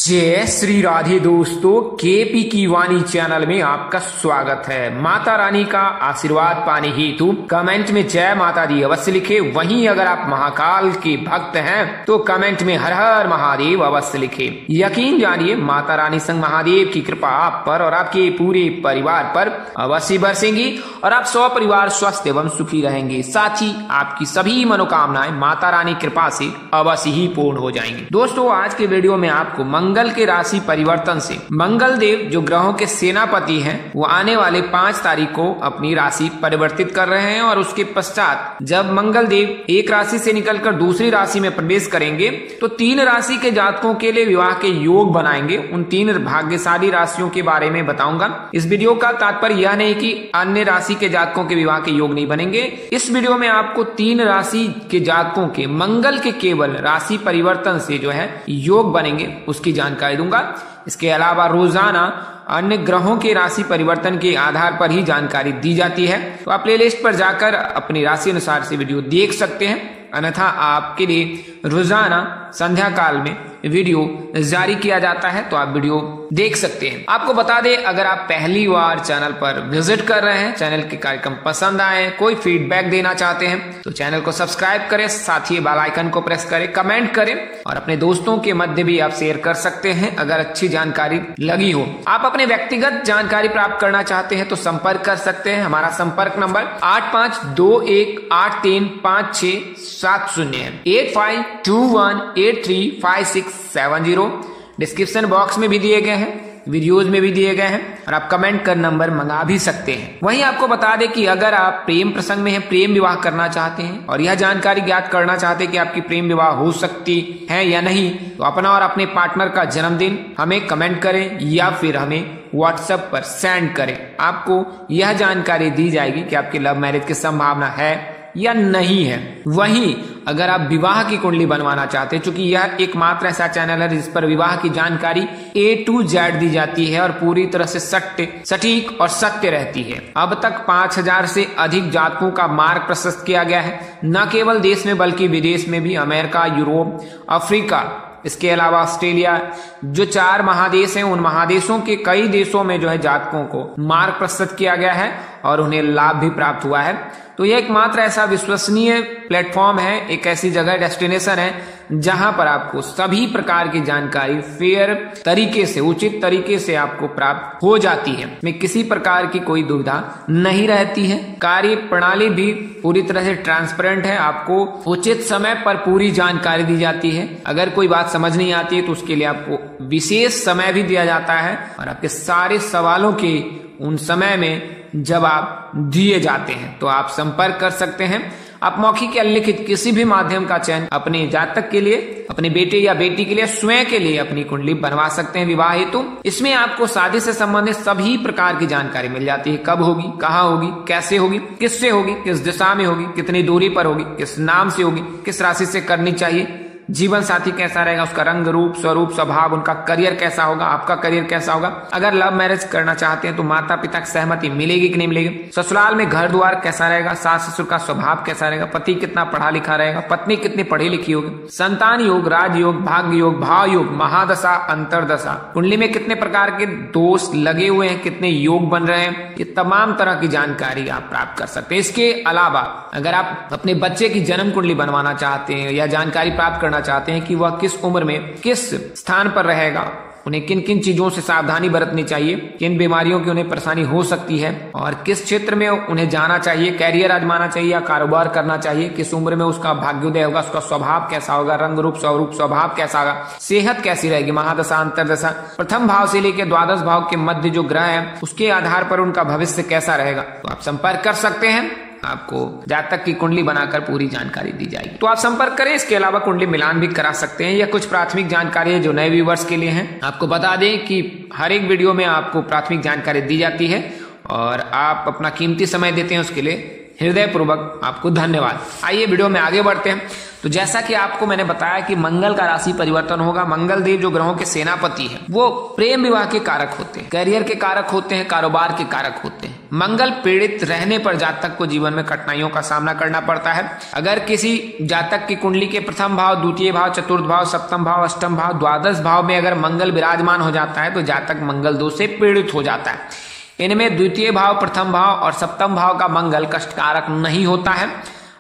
जय श्री राधे दोस्तों, केपी की वाणी चैनल में आपका स्वागत है। माता रानी का आशीर्वाद पाने हेतु कमेंट में जय माता दी अवश्य लिखे। वहीं अगर आप महाकाल के भक्त हैं तो कमेंट में हर हर महादेव अवश्य लिखे। यकीन जानिए माता रानी संग महादेव की कृपा आप पर और आपके पूरे परिवार पर अवश्य बरसेंगी और आप सौ परिवार स्वस्थ एवं सुखी रहेंगे। साथ ही आपकी सभी मनोकामनाएं माता रानी कृपा से अवश्य ही पूर्ण हो जाएंगी। दोस्तों, आज के वीडियो में आपको मंगल के राशि परिवर्तन से मंगल देव जो ग्रहों के सेनापति हैं वो आने वाले 5 तारीख को अपनी राशि परिवर्तित कर रहे हैं और उसके पश्चात जब मंगल देव एक राशि से निकलकर दूसरी राशि में प्रवेश करेंगे तो 3 राशि के जातकों के लिए विवाह के योग बनाएंगे। उन 3 भाग्यशाली राशियों के बारे में बताऊंगा। इस वीडियो का तात्पर्य यह नहीं कि अन्य राशि के जातकों के विवाह के योग नहीं बनेंगे। इस वीडियो में आपको 3 राशि के जातकों के मंगल के केवल राशि परिवर्तन से जो है योग बनेंगे उसकी जानकारी दूंगा। इसके अलावा रोजाना अन्य ग्रहों के राशि परिवर्तन के आधार पर ही जानकारी दी जाती है, तो आप प्लेलिस्ट पर जाकर अपनी राशि अनुसार से वीडियो देख सकते हैं। अन्यथा आपके लिए रोजाना संध्या काल में वीडियो जारी किया जाता है, तो आप वीडियो देख सकते हैं। आपको बता दें, अगर आप पहली बार चैनल पर विजिट कर रहे हैं, चैनल के कार्यक्रम पसंद आए, कोई फीडबैक देना चाहते हैं तो चैनल को सब्सक्राइब करें, साथ ही बेल आइकन को प्रेस करें, कमेंट करें और अपने दोस्तों के मध्य भी आप शेयर कर सकते हैं अगर अच्छी जानकारी लगी हो। आप अपने व्यक्तिगत जानकारी प्राप्त करना चाहते हैं तो संपर्क कर सकते हैं। हमारा संपर्क नंबर 8521835670 है, 8521835670। डिस्क्रिप्शन बॉक्स में भी दिए गए हैं, वीडियोज में भी दिए गए हैं और आप कमेंट कर नंबर मंगा भी सकते हैं। वहीं आपको बता दें कि अगर आप प्रेम प्रसंग में हैं, प्रेम विवाह करना चाहते हैं और यह जानकारी ज्ञात करना चाहते हैं कि आपकी प्रेम विवाह हो सकती है या नहीं, तो अपना और अपने पार्टनर का जन्मदिन हमें कमेंट करें या फिर हमें व्हाट्सएप पर सेंड करें। आपको यह जानकारी दी जाएगी कि आपकी लव मैरिज की संभावना है या नहीं है। वहीं अगर आप विवाह की कुंडली बनवाना चाहते हैं, चूंकि यह एकमात्र ऐसा चैनल है जिस पर विवाह की जानकारी A to Z दी जाती है और पूरी तरह से सटीक और सत्य रहती है। अब तक 5000 से अधिक जातकों का मार्ग प्रशस्त किया गया है, न केवल देश में बल्कि विदेश में भी। अमेरिका, यूरोप, अफ्रीका, इसके अलावा ऑस्ट्रेलिया, जो 4 महादेश हैं, उन महादेशों के कई देशों में जो है जातकों को मार्ग प्रस्तुत किया गया है और उन्हें लाभ भी प्राप्त हुआ है। तो यह एकमात्र ऐसा विश्वसनीय प्लेटफॉर्म है, एक ऐसी जगह, डेस्टिनेशन है जहां पर आपको सभी प्रकार की जानकारी फेयर तरीके से, उचित तरीके से आपको प्राप्त हो जाती है। में किसी प्रकार की कोई दुविधा नहीं रहती है। कार्य प्रणाली भी पूरी तरह से ट्रांसपेरेंट है। आपको उचित समय पर पूरी जानकारी दी जाती है। अगर कोई बात समझ नहीं आती है तो उसके लिए आपको विशेष समय भी दिया जाता है और आपके सारे सवालों के उन समय में जवाब दिए जाते हैं। तो आप संपर्क कर सकते हैं। आप मौखिक या लिखित किसी भी माध्यम का चयन अपने जातक के लिए, अपने बेटे या बेटी के लिए, स्वयं के लिए अपनी कुंडली बनवा सकते हैं विवाह हेतु। इसमें आपको शादी से संबंधित सभी प्रकार की जानकारी मिल जाती है। कब होगी, कहाँ होगी, कैसे होगी, किससे होगी, किस दिशा में होगी, कितनी दूरी पर होगी, किस नाम से होगी, किस राशि से करनी चाहिए, जीवन साथी कैसा रहेगा, उसका रंग रूप, स्वरूप, स्वभाव, उनका करियर कैसा होगा, आपका करियर कैसा होगा। अगर लव मैरिज करना चाहते हैं तो माता पिता की सहमति मिलेगी कि नहीं मिलेगी, ससुराल में घर द्वार कैसा रहेगा, सास ससुर का स्वभाव कैसा रहेगा, पति कितना पढ़ा लिखा रहेगा, पत्नी कितनी पढ़ी लिखी होगी, संतान योग, राजयोग, भाग्य योग, भाव योग, महादशा, अंतरदशा, कुंडली में कितने प्रकार के दोष लगे हुए हैं, कितने योग बन रहे हैं, ये तमाम तरह की जानकारी आप प्राप्त कर सकते हैं। इसके अलावा अगर आप अपने बच्चे की जन्म कुंडली बनवाना चाहते हैं या जानकारी प्राप्त चाहते हैं कि वह किस उम्र में किस स्थान पर रहेगा, उन्हें किन किन चीजों से सावधानी बरतनी चाहिए, किन बीमारियों की उन्हें परेशानी हो सकती है और किस क्षेत्र में उन्हें जाना चाहिए, कैरियर आजमाना चाहिए या कारोबार करना चाहिए, किस उम्र में उसका भाग्योदय होगा, उसका स्वभाव कैसा होगा, रंग रूप, स्वरूप, स्वभाव कैसा होगा, सेहत कैसी रहेगी, महादशा, अंतरदशा, प्रथम भाव से लेकर द्वादश भाव के मध्य जो ग्रह है उसके आधार पर उनका भविष्य कैसा रहेगा, तो आप संपर्क कर सकते हैं। आपको जातक की कुंडली बनाकर पूरी जानकारी दी जाएगी, तो आप संपर्क करें। इसके अलावा कुंडली मिलान भी करा सकते हैं। यह कुछ प्राथमिक जानकारी है जो नए व्यूवर्स के लिए है। आपको बता दें कि हर एक वीडियो में आपको प्राथमिक जानकारी दी जाती है और आप अपना कीमती समय देते हैं, उसके लिए हृदय पूर्वक आपको धन्यवाद। आइए वीडियो में आगे बढ़ते हैं। तो जैसा कि आपको मैंने बताया कि मंगल का राशि परिवर्तन होगा। मंगल देव जो ग्रहों के सेनापति हैं वो प्रेम विवाह के कारक होते हैं, करियर के कारक होते हैं, कारोबार के कारक होते हैं। मंगल पीड़ित रहने पर जातक को जीवन में कठिनाइयों का सामना करना पड़ता है। अगर किसी जातक की कुंडली के प्रथम भाव, द्वितीय भाव, चतुर्थ भाव, सप्तम भाव, अष्टम भाव, द्वादश भाव में अगर मंगल विराजमान हो जाता है तो जातक मंगल दोष से पीड़ित हो जाता है। इनमें द्वितीय भाव, प्रथम भाव और सप्तम भाव का मंगल कष्टकारक नहीं होता है,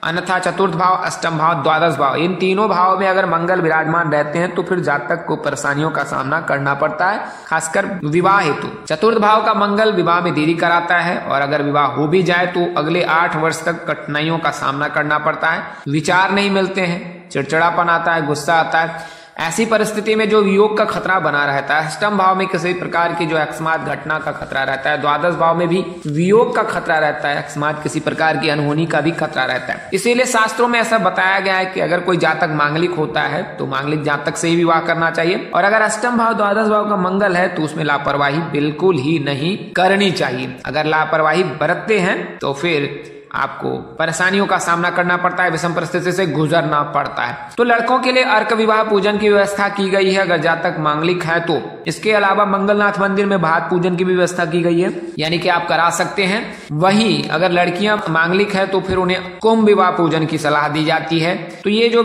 अन्यथा चतुर्थ भाव, अष्टम भाव, द्वादश भाव इन तीनों भाव में अगर मंगल विराजमान रहते हैं तो फिर जातक को परेशानियों का सामना करना पड़ता है, खासकर विवाह हेतु। चतुर्थ भाव का मंगल विवाह में देरी कराता है और अगर विवाह हो भी जाए तो अगले 8 वर्ष तक कठिनाइयों का सामना करना पड़ता है। विचार नहीं मिलते हैं, चिड़चिड़ापन आता है, गुस्सा आता है। ऐसी परिस्थिति में जो वियोग का खतरा बना रहता है, अष्टम भाव में किसी प्रकार की जो अकस्मात घटना का खतरा रहता है, द्वादश भाव में भी वियोग का खतरा रहता है, अकस्मात किसी प्रकार की अनहोनी का भी खतरा रहता है। इसीलिए शास्त्रों में ऐसा बताया गया है कि अगर कोई जातक मांगलिक होता है तो मांगलिक जातक से ही विवाह करना चाहिए और अगर अष्टम भाव, द्वादश भाव का मंगल है तो उसमें लापरवाही बिल्कुल ही नहीं करनी चाहिए। अगर लापरवाही बरतते हैं तो फिर आपको परेशानियों का सामना करना पड़ता है, विषम परिस्थिति से गुजरना पड़ता है। तो लड़कों के लिए अर्क विवाह पूजन की व्यवस्था की गई है अगर जातक मांगलिक है तो। इसके अलावा मंगलनाथ मंदिर में भात पूजन की भी व्यवस्था की गई है, यानी कि आप करा सकते हैं। वहीं अगर लड़कियां मांगलिक है तो फिर उन्हें कुंभ विवाह पूजन की सलाह दी जाती है। तो ये जो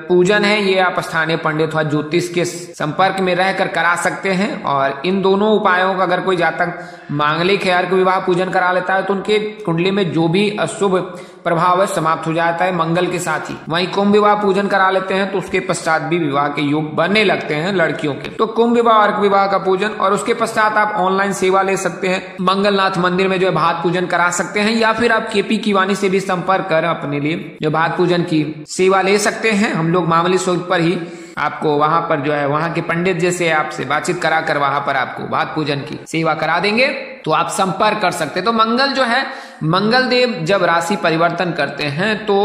पूजन है ये आप स्थानीय पंडित अथवा ज्योतिष के संपर्क में रहकर करा सकते हैं और इन दोनों उपायों का अगर कोई जातक मांगलिक है, अर्क विवाह पूजन करा लेता है तो उनके कुंडली में जो भी अशुभ प्रभाव समाप्त हो जाता है मंगल के साथ ही। वहीं कुंभ विवाह पूजन करा लेते हैं तो उसके पश्चात भी विवाह के योग बनने लगते हैं लड़कियों के। तो कुंभ विवाह, अर्क विवाह का पूजन और उसके पश्चात आप ऑनलाइन सेवा ले सकते हैं, मंगलनाथ मंदिर में जो है भात पूजन करा सकते हैं या फिर आप केपी कीवानी से भी संपर्क कर अपने लिए जो भात पूजन की सेवा ले सकते हैं। हम लोग मामूली शुल्क पर ही आपको वहां पर जो है वहां के पंडित जैसे आपसे बातचीत कराकर वहां पर आपको भात पूजन की सेवा करा देंगे, तो आप संपर्क कर सकते हैं। तो मंगल जो है, मंगल देव जब राशि परिवर्तन करते हैं तो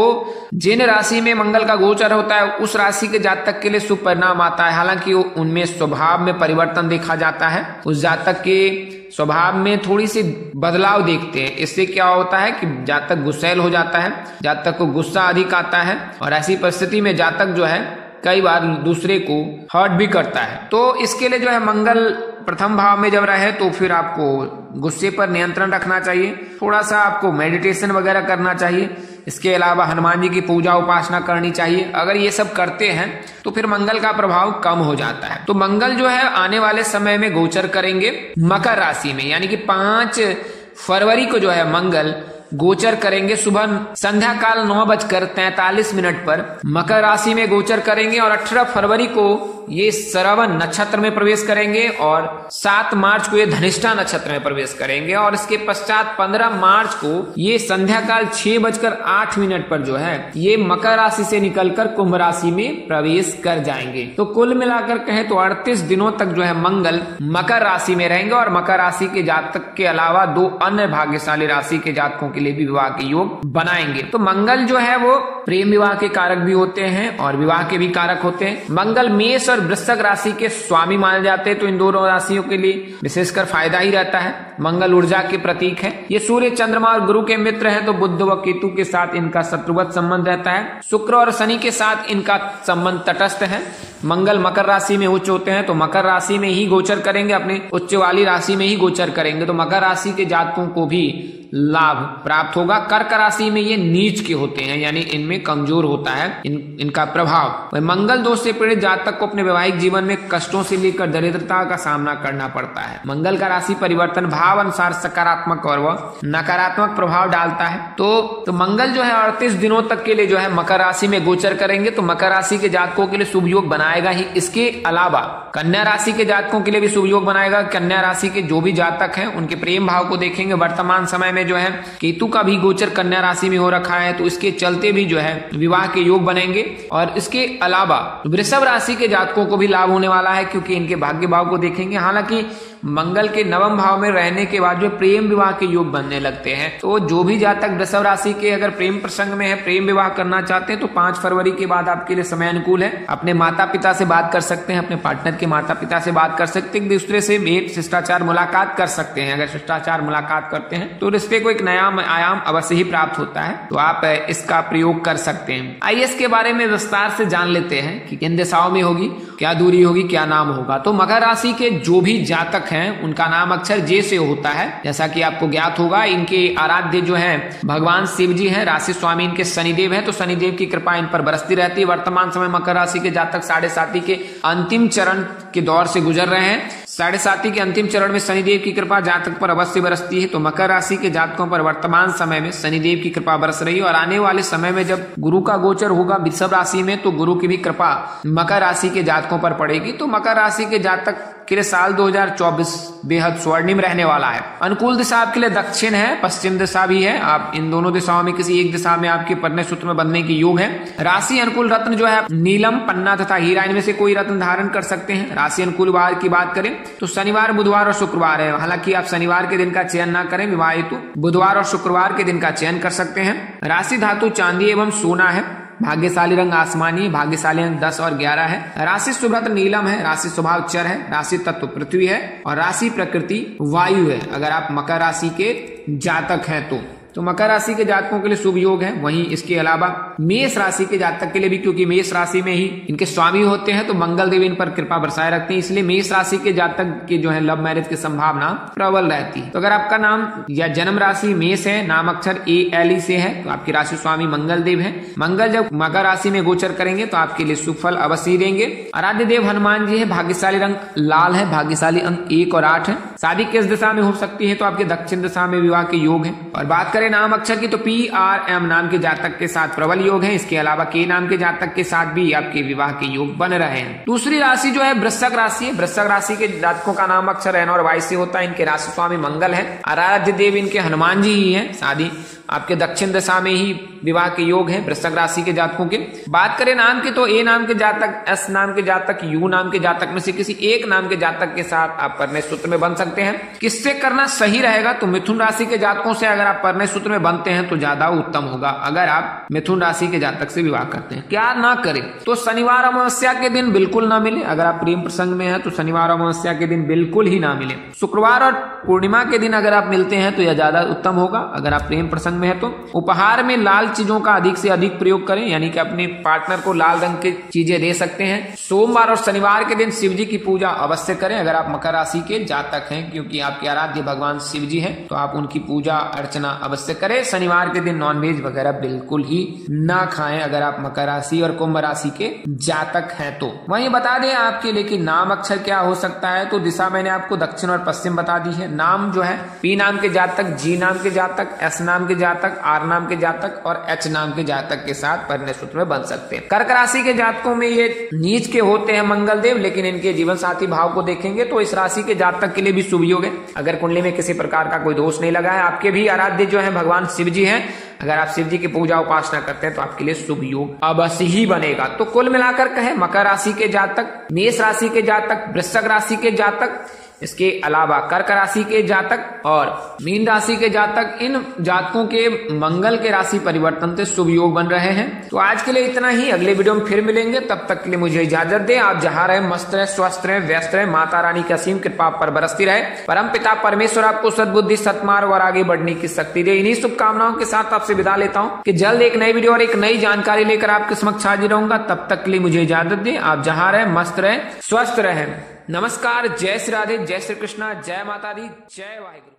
जिन राशि में मंगल का गोचर होता है उस राशि के जातक के लिए शुभ परिणाम आता है। हालांकि उनमें स्वभाव में परिवर्तन देखा जाता है, उस जातक के स्वभाव में थोड़ी सी बदलाव देखते हैं। इससे क्या होता है कि जातक गुस्सैल हो जाता है, जातक को गुस्सा अधिक आता है और ऐसी परिस्थिति में जातक जो है कई बार दूसरे को हर्ट भी करता है। तो इसके लिए जो है मंगल प्रथम भाव में जब रहे तो फिर आपको गुस्से पर नियंत्रण रखना चाहिए, थोड़ा सा आपको मेडिटेशन वगैरह करना चाहिए। इसके अलावा हनुमान जी की पूजा उपासना करनी चाहिए। अगर ये सब करते हैं तो फिर मंगल का प्रभाव कम हो जाता है। तो मंगल जो है आने वाले समय में गोचर करेंगे मकर राशि में, यानी कि 5 फरवरी को जो है मंगल गोचर करेंगे। सुबह संध्या काल 9:43 पर मकर राशि में गोचर करेंगे और 18 फरवरी को ये श्रवण नक्षत्र में प्रवेश करेंगे और 7 मार्च को ये धनिष्ठा नक्षत्र में प्रवेश करेंगे और इसके पश्चात 15 मार्च को ये संध्या काल 6:08 पर जो है ये मकर राशि से निकलकर कुंभ राशि में प्रवेश कर जाएंगे। तो कुल मिलाकर कहें तो 38 दिनों तक जो है मंगल मकर राशि में रहेंगे और मकर राशि के जातक के अलावा 2 अन्य भाग्यशाली राशि के जातकों के लिए भी विवाह के योग बनाएंगे। तो मंगल जो है वो प्रेम विवाह के कारक भी होते हैं और विवाह के भी कारक होते हैं। मंगल मेष और वृश्चिक राशि के स्वामी माने जाते हैं, तो इन दोनों राशियों के लिए विशेषकर फायदा ही रहता है। मंगल ऊर्जा के प्रतीक है। ये सूर्य, चंद्रमा और गुरु के मित्र हैं, तो बुध व केतु के साथ इनका शत्रुवत संबंध रहता है। शुक्र और शनि के साथ इनका संबंध तटस्थ है। मंगल मकर राशि में उच्च होते हैं तो मकर राशि में ही गोचर करेंगे, अपने उच्च वाली राशि में ही गोचर करेंगे, तो मकर राशि के जातकों को भी लाभ प्राप्त होगा। कर्क राशि में ये नीच के होते हैं, यानी इनमें कमजोर होता है इनका प्रभाव। मंगल दोष से पीड़ित जातक को अपने वैवाहिक जीवन में कष्टों से लेकर दरिद्रता का सामना करना पड़ता है। मंगल का राशि परिवर्तन भाव अनुसार सकारात्मक और वह नकारात्मक प्रभाव डालता है। तो मंगल जो है 38 दिनों तक के लिए जो है मकर राशि में गोचर करेंगे, तो मकर राशि के जातकों के लिए शुभ योग बनाएगा ही। इसके अलावा कन्या राशि के जातकों के लिए भी शुभ योग बनाएगा। कन्या राशि के जो भी जातक हैं उनके प्रेम भाव को देखेंगे। वर्तमान समय में जो है केतु का भी गोचर कन्या राशि में हो रखा है, तो इसके चलते भी जो है विवाह के योग बनेंगे। और इसके अलावा वृषभ राशि के जातकों को भी लाभ होने वाला है, क्योंकि इनके भाग्य भाव को देखेंगे। हालांकि मंगल के नवम भाव में रहने के बाद जो प्रेम विवाह के योग बनने लगते हैं, तो जो भी जातक वृषभ राशि के अगर प्रेम प्रसंग में है, प्रेम विवाह करना चाहते हैं, तो 5 फरवरी के बाद आपके लिए समय अनुकूल है। अपने माता पिता से बात कर सकते हैं, अपने पार्टनर के माता पिता से बात कर सकते हैं, एक दूसरे से भेंट शिष्टाचार मुलाकात कर सकते हैं। अगर शिष्टाचार मुलाकात करते हैं तो रिश्ते को एक नया आयाम अवश्य ही प्राप्त होता है, तो आप इसका प्रयोग कर सकते हैं। आइए इसके बारे में विस्तार से जान लेते हैं कि किन दिशाओं में होगी, क्या दूरी होगी, क्या नाम होगा। तो मकर राशि के जो भी जातक हैं उनका नाम अक्षर जे से होता है। जैसा कि आपको ज्ञात होगा, इनके आराध्य जो है भगवान शिव जी हैं, राशि स्वामी इनके शनिदेव हैं, तो शनिदेव की कृपा इन पर बरसती रहती है। वर्तमान समय मकर राशि के जातक 7.5 के अंतिम चरण के दौर से गुजर रहे हैं। 7.5 के अंतिम चरण में शनिदेव की कृपा जातक पर अवश्य बरसती है। तो मकर राशि के जातकों पर वर्तमान समय में शनिदेव की कृपा बरस रही है, और आने वाले समय में जब गुरु का गोचर होगा वृषभ राशि में, तो गुरु की भी कृपा मकर राशि के जातकों पर पड़ेगी। तो मकर राशि के जातक के लिए साल 2024 बेहद स्वर्णिम रहने वाला है। अनुकूल दिशा आपके लिए दक्षिण है, पश्चिम दिशा भी है। आप इन दोनों दिशाओं में किसी एक दिशा में आपके परिणय सूत्र में बनने की योग है। राशि अनुकूल रत्न जो है नीलम, पन्ना तथा हीरा, इनमें से कोई रत्न धारण कर सकते हैं। राशि अनुकूल वार की बात करें तो शनिवार, बुधवार और शुक्रवार है। हालांकि आप शनिवार के दिन का चयन ना करें, विवाह हेतु बुधवार और शुक्रवार के दिन का चयन कर सकते हैं। राशि धातु चांदी एवं सोना है। भाग्यशाली रंग आसमानी, भाग्यशाली अंक 10 और 11 है। राशि शुभ रत्न नीलम है। राशि स्वभाव चर है। राशि तत्व पृथ्वी है और राशि प्रकृति वायु है। अगर आप मकर राशि के जातक हैं तो मकर राशि के जातकों के लिए शुभ योग है। वहीं इसके अलावा मेष राशि के जातक के लिए भी, क्योंकि मेष राशि में ही इनके स्वामी होते हैं, तो मंगल देव इन पर कृपा बरसाए रखते हैं, इसलिए मेष राशि के जातक के जो है लव मैरिज की संभावना प्रबल रहती है। तो अगर आपका नाम या जन्म राशि मेष है, नाम अक्षर ALE से है, तो आपकी राशि स्वामी मंगल देव है। मंगल जब मकर राशि में गोचर करेंगे तो आपके लिए शुभ फल अवश्य देंगे। आराध्य देव हनुमान जी है। भाग्यशाली रंग लाल है। भाग्यशाली अंक 1 और 8 है। शादी किस दिशा में हो सकती है, तो आपके दक्षिण दिशा में विवाह के योग है। और बात करें नाम अक्षर की, तो PRM नाम के जातक के साथ प्रबल योग है। इसके अलावा K नाम के जातक के साथ भी आपके विवाह के योग बन रहे हैं। दूसरी राशि जो है वृश्चिक राशि है। वृश्चिक राशि के जातकों का नाम अक्षर N और Y से होता है। इनके राशि स्वामी मंगल है। आराध्य देव इनके हनुमान जी ही है। शादी आपके दक्षिण दिशा में ही विवाह के योग है वृश्चिक राशि के जातकों के। बात करें नाम की, तो A नाम के जातक, S नाम के जातक, U नाम के जातक में से किसी एक नाम के जातक के साथ आप परिणय सूत्र में बन सकते हैं। किससे करना सही रहेगा, तो मिथुन राशि के जातकों से अगर आप परिणय सूत्र में बनते हैं तो ज्यादा उत्तम होगा। अगर आप मिथुन राशि के जातक से विवाह करते हैं, क्या ना करें, तो शनिवार अमावस्या के दिन बिल्कुल ना मिले। अगर आप प्रेम प्रसंग में है तो शनिवार अमावस्या के दिन बिल्कुल ही ना मिले। शुक्रवार और पूर्णिमा के दिन अगर आप मिलते हैं तो यह ज्यादा उत्तम होगा। अगर आप प्रेम प्रसंग में है तो उपहार में लाल चीजों का अधिक से अधिक प्रयोग करें, यानी कि अपने पार्टनर को लाल रंग की चीजें दे सकते हैं। सोमवार और शनिवार के दिन शिव जी की पूजा अवश्य करें अगर आप मकर राशि के जातक हैं, क्योंकि आपके आराध्य भगवान शिव जी हैं, तो आप उनकी पूजा अर्चना अवश्य करें। शनिवार के दिन नॉनवेज वगैरह बिल्कुल ही ना खाएं अगर आप मकर राशि और कुंभ राशि के जातक हैं तो। वहीं बता दें आपके लिए कि नाम अक्षर क्या हो सकता है, तो दिशा मैंने आपको दक्षिण और पश्चिम बता दी है। नाम जो है P नाम के जातक, G नाम के जातक, S नाम के जातक, R नाम के जातक और H नाम के जातक के साथ परिणय सूत्र में बन सकते हैं। कर्क राशि के जातकों में ये नीच के होते हैं मंगल देव, लेकिन इनके जीवन साथी भाव को देखेंगे तो इस राशि के जातक के लिए भी शुभ योग है। अगर कुंडली में किसी प्रकार का कोई दोष नहीं लगा है, आपके भी आराध्य जो है भगवान शिव जी हैं, अगर आप शिव जी की पूजा उपासना करते हैं तो आपके लिए शुभ योग अवश्य ही बनेगा। तो कुल मिलाकर कहें, मकर राशि के जातक, मेष राशि के जातक, वृश्चिक राशि के जातक, इसके अलावा कर्क राशि के जातक और मीन राशि के जातक, इन जातकों के मंगल के राशि परिवर्तन से शुभ योग बन रहे हैं। तो आज के लिए इतना ही। अगले वीडियो में फिर मिलेंगे, तब तक के लिए मुझे इजाजत दें। आप जहां रहे मस्त रहे, स्वस्थ रहे, व्यस्त रहे। माता रानी की असीम कृपा आप पर बरसती रहे। परम पिता परमेश्वर आपको सद्बुद्धि, सत्मार्ग और आगे बढ़ने की शक्ति दे। इन्हीं शुभकामनाओं के साथ आपसे विदा लेता हूँ कि जल्द एक नई वीडियो और एक नई जानकारी लेकर आपके समक्ष हाजिर रहूंगा। तब तक के लिए मुझे इजाजत दें। आप जहां रहे मस्त रहे, स्वस्थ रहे। नमस्कार, जय श्री राधे, जय श्री कृष्णा, जय माता दी, जय वाहिगुरु।